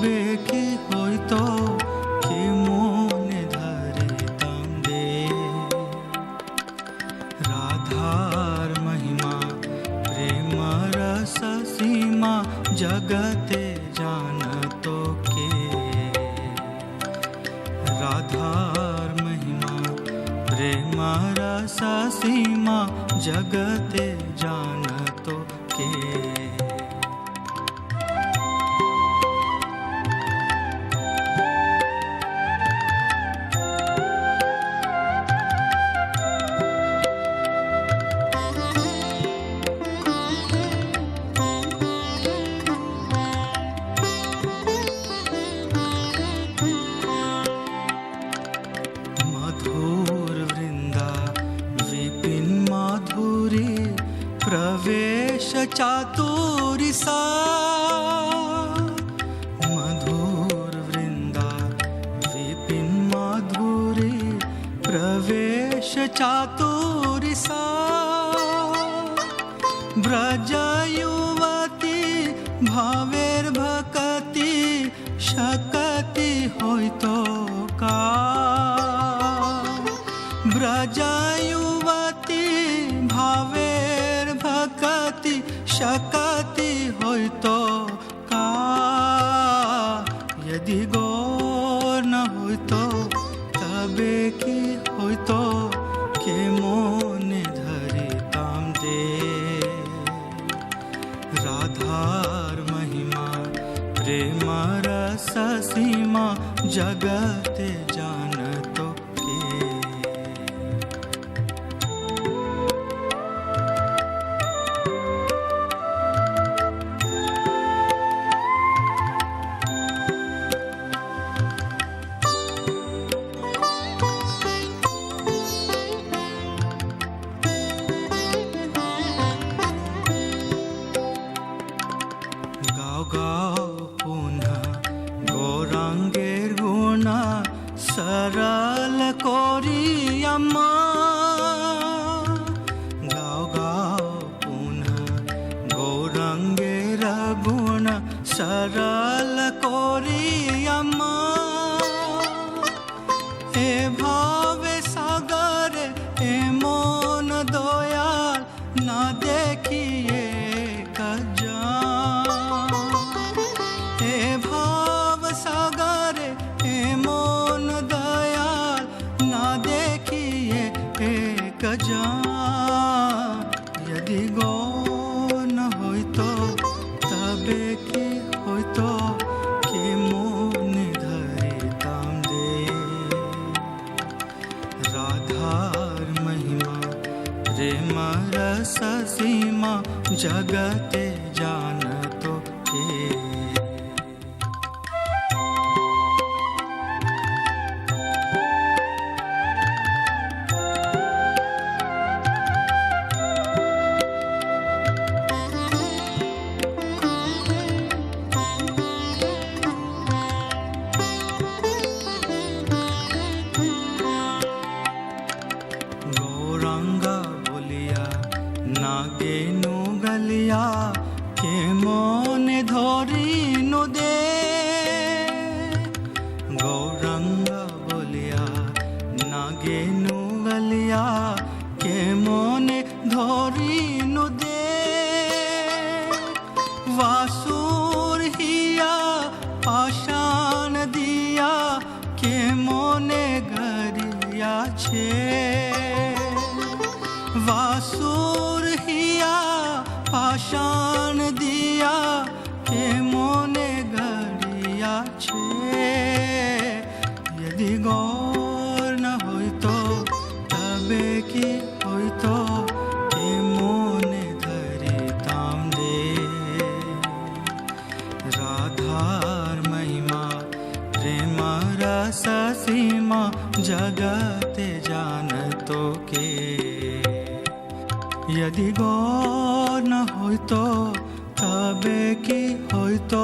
তবে কি হইতো কে মনে ধরিতাম দে রাধার মহিমা প্রেম রস সীমা জগতে জানতো কে রাধার মহিমা প্রেম রস সীমা জগতে জানতো কে प्रवेश चातुरी सा मधुर वृंदा विपिन माधुरी प्रवेश चातुरी सा ब्रज युवती भावेर भक्ति शकति होइतो का ब्रज युवती भावेर भक्ति शकति होइतो का यदि गौर न होइतो तबे की होइतो के मोने धरिताम दे राधार महिमा प्रेम रस सीमा जगते जानतो सरल कोरी अम्मा गाओ गाओ पुनः गौरंगेर गुण सरल कोरी अम्मा ए भावे सागर ए मन दयाल ना देखिए कजा ए भाव सागर ए मन दयाल ना देखिए एक जा यदि गौर न होइतो तबे की होइतो के मोने धरिताम दे राधार महिमा प्रेम रस सीमा जगते जानतो के नागेनु गलिया के मोने धरिनु दे गौरंग बोलिया नागेनु गलिया के मोने धरिनु दे वासुर हिया पाषाण दिया के मोने गरिया छे वासुर हिया पाषाण दिया के मोने गरिया छे यदि गौर न होइतो तबे की होइतो के मोने धरिताम दे राधार महिमा प्रेम रस सीमा जगते जानतो के यदि गौर न होइतो तबे की होइतो